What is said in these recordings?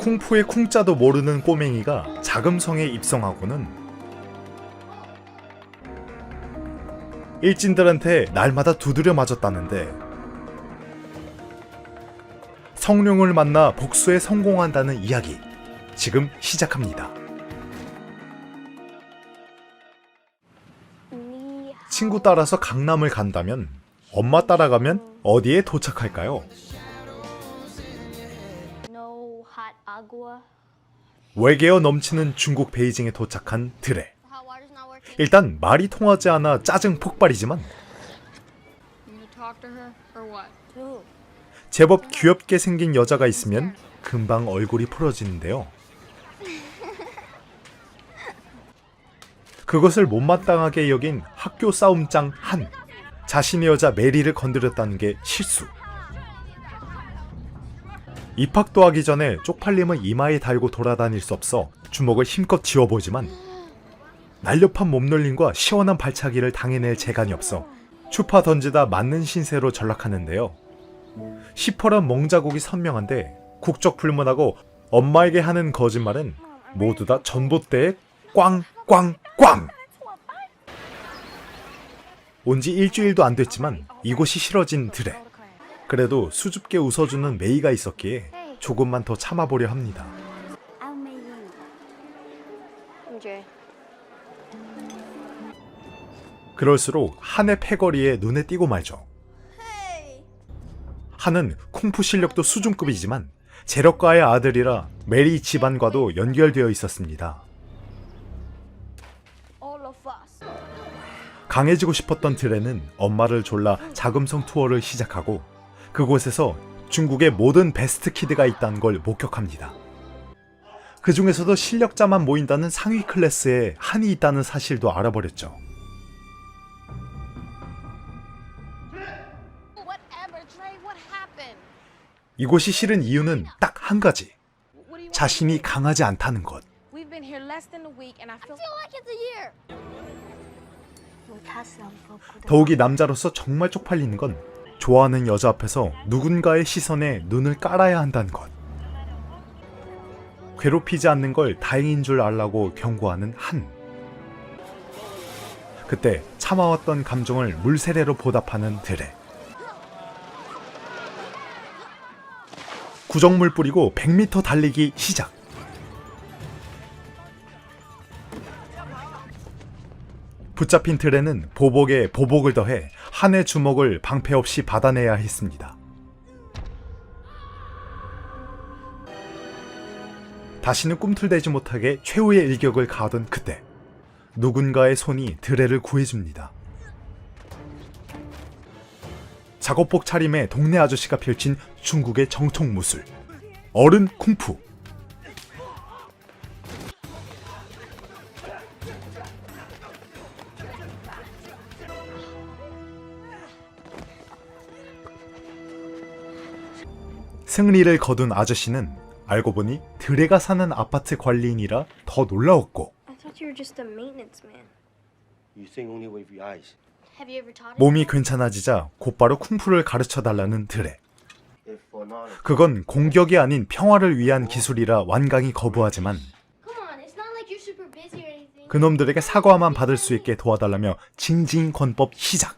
쿵푸의 쿵자도 모르는 꼬맹이가 자금성에 입성하고는 일진들한테 날마다 두드려 맞았다는데 성룡을 만나 복수에 성공한다는 이야기 지금 시작합니다. 친구 따라서 강남을 간다면 엄마 따라가면 어디에 도착할까요? 외계어 넘치는 중국 베이징에 도착한 드레. 일단 말이 통하지 않아 짜증 폭발이지만 제법 귀엽게 생긴 여자가 있으면 금방 얼굴이 풀어지는데요. 그것을 못마땅하게 여긴 학교 싸움장 한. 자신의 여자 메리를 건드렸다는 게 실수. 입학도 하기 전에 쪽팔림을 이마에 달고 돌아다닐 수 없어 주먹을 힘껏 쥐어보지만 날렵한 몸놀림과 시원한 발차기를 당해낼 재간이 없어 추파 던지다 맞는 신세로 전락하는데요. 시퍼런 몽자국이 선명한데 국적 불문하고 엄마에게 하는 거짓말은 모두 다 전봇대에 꽝꽝꽝! 온지 일주일도 안 됐지만 이곳이 싫어진 드레. 그래도 수줍게 웃어주는 메이가 있었기에 조금만 더 참아보려 합니다. 그럴수록 한의 패거리에 눈에 띄고 말죠. 한은 쿵푸 실력도 수준급이지만 재력가의 아들이라 메리 집안과도 연결되어 있었습니다. 강해지고 싶었던 드레는 엄마를 졸라 자금성 투어를 시작하고 그곳에서 중국의 모든 베스트 키드가 있다는 걸 목격합니다. 그 중에서도 실력자만 모인다는 상위 클래스에 한이 있다는 사실도 알아버렸죠. 이곳이 싫은 이유는 딱 한 가지. 자신이 강하지 않다는 것. 더욱이 남자로서 정말 쪽팔리는 건 좋아하는 여자 앞에서 누군가의 시선에 눈을 깔아야 한다는 것. 괴롭히지 않는 걸 다행인 줄 알라고 경고하는 한. 그때 참아왔던 감정을 물세례로 보답하는 드레. 구정물 뿌리고 100m 달리기 시작. 붙잡힌 드레는 보복에 보복을 더해 한의 주먹을 방패 없이 받아내야 했습니다. 다시는 꿈틀대지 못하게 최후의 일격을 가하던 그때 누군가의 손이 드레를 구해줍니다. 작업복 차림의 동네 아저씨가 펼친 중국의 정통 무술 어른 쿵푸. 승리를 거둔 아저씨는 알고 보니 드레가 사는 아파트 관리인이라 더 놀라웠고 몸이 괜찮아지자 곧바로 쿵푸를 가르쳐달라는 드레. 그건 공격이 아닌 평화를 위한 기술이라 완강히 거부하지만 그놈들에게 사과만 받을 수 있게 도와달라며 징징 권법 시작.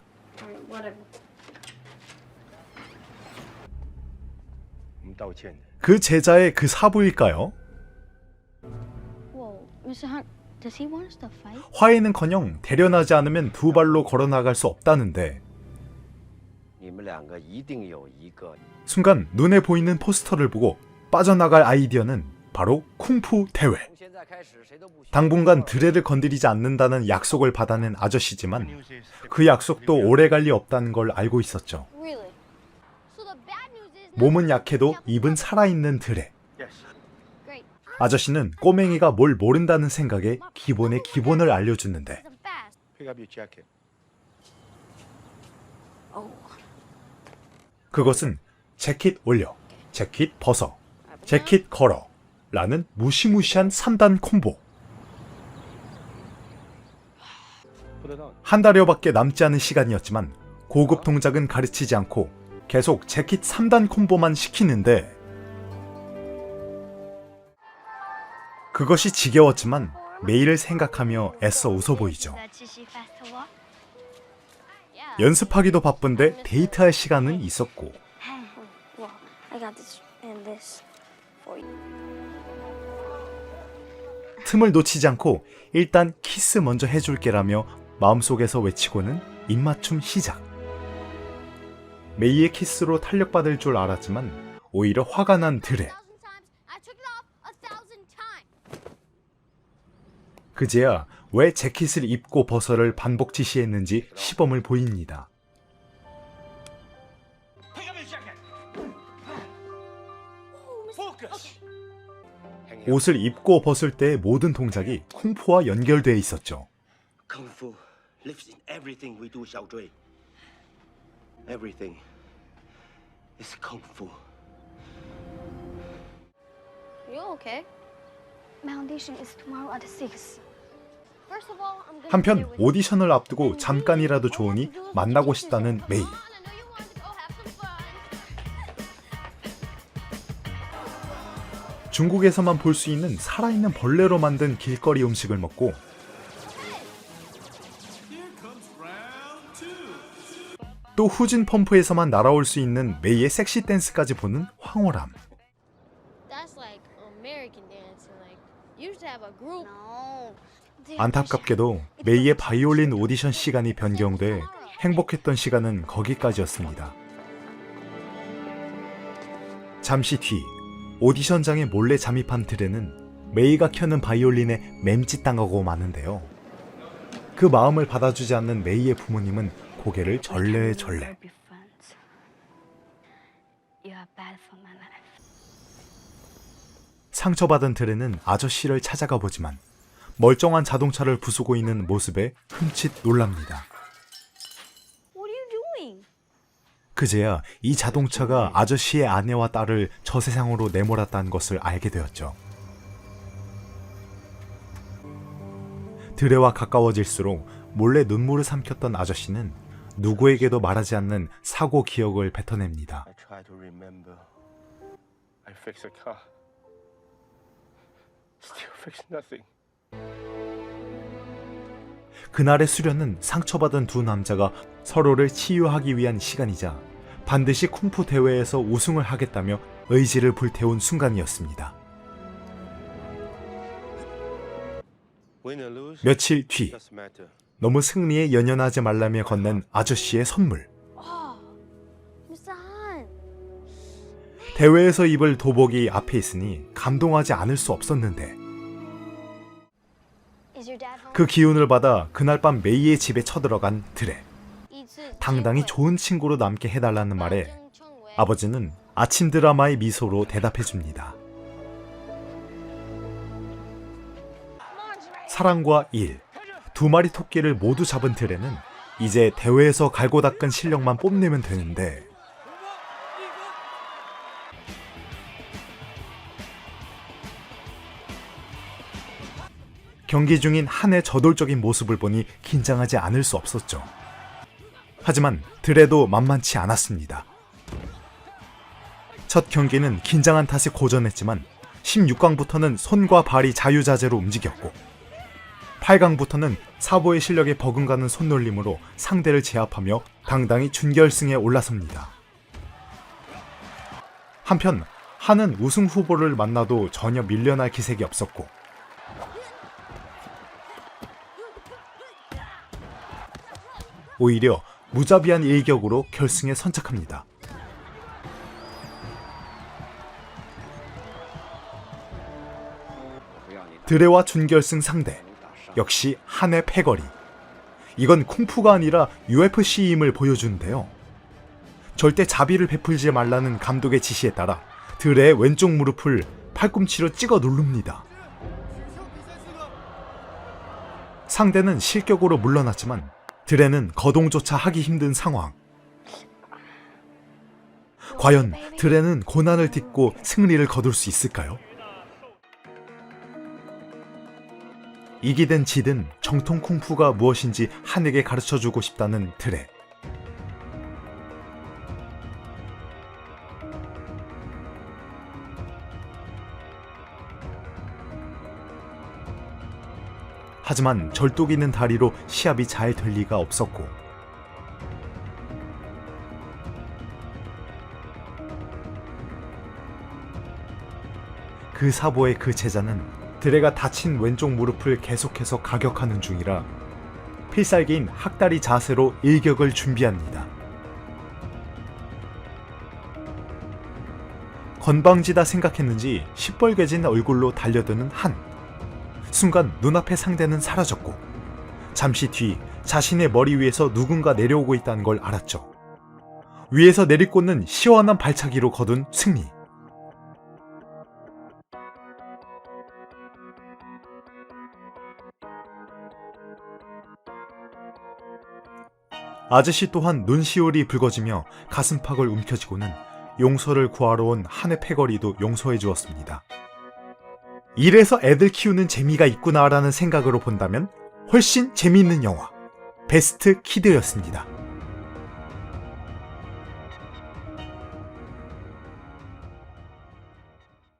그 제자의 그 사부일까요? 화해는커녕 대련하지 않으면 두 발로 걸어나갈 수 없다는데 순간 눈에 보이는 포스터를 보고 빠져나갈 아이디어는 바로 쿵푸 대회. 당분간 드레를 건드리지 않는다는 약속을 받아낸 아저씨지만 그 약속도 오래갈 리 없다는 걸 알고 있었죠. 몸은 약해도 입은 살아있는 드레. 아저씨는 꼬맹이가 뭘 모른다는 생각에 기본의 기본을 알려주는데 그것은 재킷 올려, 재킷 벗어, 재킷 걸어 라는 무시무시한 3단 콤보. 한 달여밖에 남지 않은 시간이었지만 고급 동작은 가르치지 않고 계속 재킷 3단 콤보만 시키는데 그것이 지겨웠지만 메이를 생각하며 애써 웃어 보이죠. 연습하기도 바쁜데 데이트할 시간은 있었고 틈을 놓치지 않고 일단 키스 먼저 해줄게라며 마음속에서 외치고는 입맞춤 시작. 메이의 키스로 탄력받을 줄 알았지만 오히려 화가 난 드레. 그제야 왜 재킷을 입고 벗어를 반복 지시했는지 시범을 보입니다. 옷을 입고 벗을 때의 모든 동작이 쿵푸와 연결되어 있었죠. Kung-fu lives in everything we do, Xiaozhui. Everything is Kung-fu. You okay? My audition is tomorrow at 6. First of all, I'm gonna 한편 be with 오디션을 앞두고 잠깐이라도 좋으니 만나고 싶다는 메이. 중국에서만 볼 수 있는 살아있는 벌레로 만든 길거리 음식을 먹고 또 후진 펌프에서만 날아올 수 있는 메이의 섹시 댄스까지 보는 황홀함. That's like American dancing. Like you should have a group. No. 안타깝게도 메이의 바이올린 오디션 시간이 변경돼 행복했던 시간은 거기까지였습니다. 잠시 뒤 오디션장에 몰래 잠입한 드레는 메이가 켜는 바이올린에 맴짓당하고 마는데요. 그 마음을 받아주지 않는 메이의 부모님은 고개를 절레절레. 상처받은 드레는 아저씨를 찾아가 보지만 멀쩡한 자동차를 부수고 있는 모습에 흠칫 놀랍니다. What are you doing? 그제야 이 자동차가 아저씨의 아내와 딸을 저 세상으로 내몰았다는 것을 알게 되었죠. 드레와 가까워질수록 몰래 눈물을 삼켰던 아저씨는 누구에게도 말하지 않는 사고 기억을 뱉어냅니다. I try to remember. I fix a car. Still fix nothing. 그날의 수련은 상처받은 두 남자가 서로를 치유하기 위한 시간이자 반드시 쿵푸 대회에서 우승을 하겠다며 의지를 불태운 순간이었습니다. Win or lose, 며칠 뒤 doesn't matter. 너무 승리에 연연하지 말라며 건넨 아저씨의 선물. Oh, Mr. Han. 대회에서 입을 도복이 앞에 있으니 감동하지 않을 수 없었는데 Is your dad home? 그 기운을 받아 그날 밤 메이의 집에 쳐들어간 드레. 이즈 당당히 좋은 친구로 남게 해달라는 말에 청청왜? 아버지는 아침 드라마의 미소로 대답해줍니다. 사랑과 일, 두 마리 토끼를 모두 잡은 드레는 이제 대회에서 갈고 닦은 실력만 뽐내면 되는데 경기 중인 한의 저돌적인 모습을 보니 긴장하지 않을 수 없었죠. 하지만 드레도 만만치 않았습니다. 첫 경기는 긴장한 탓에 고전했지만 16강부터는 손과 발이 자유자재로 움직였고 8강부터는 사보의 실력에 버금가는 손놀림으로 상대를 제압하며 당당히 준결승에 올라섭니다. 한편 한은 우승 후보를 만나도 전혀 밀려날 기색이 없었고 오히려 무자비한 일격으로 결승에 선착합니다. 드레와 준결승 상대 역시 한의 패거리. 이건 쿵푸가 아니라 UFC임을 보여주는데요. 절대 자비를 베풀지 말라는 감독의 지시에 따라 드레의 왼쪽 무릎을 팔꿈치로 찍어 누릅니다. 상대는 실격으로 물러났지만 드레는 거동조차 하기 힘든 상황. 과연 드레는 고난을 딛고 승리를 거둘 수 있을까요? 이기든 지든 정통 쿵푸가 무엇인지 한에게 가르쳐주고 싶다는 드레. 하지만 절뚝이는 다리로 시합이 잘 될 리가 없었고, 그 사보의 그 제자는 드레가 다친 왼쪽 무릎을 계속해서 가격하는 중이라 필살기인 학다리 자세로 일격을 준비합니다. 건방지다 생각했는지 시뻘개진 얼굴로 달려드는 한. 순간 눈앞의 상대는 사라졌고, 잠시 뒤 자신의 머리 위에서 누군가 내려오고 있다는 걸 알았죠. 위에서 내리꽂는 시원한 발차기로 거둔 승리. 아저씨 또한 눈시울이 붉어지며 가슴팍을 움켜쥐고는 용서를 구하러 온 한의 패거리도 용서해 주었습니다. 이래서 애들 키우는 재미가 있구나라는 생각으로 본다면 훨씬 재미있는 영화 베스트 키드였습니다.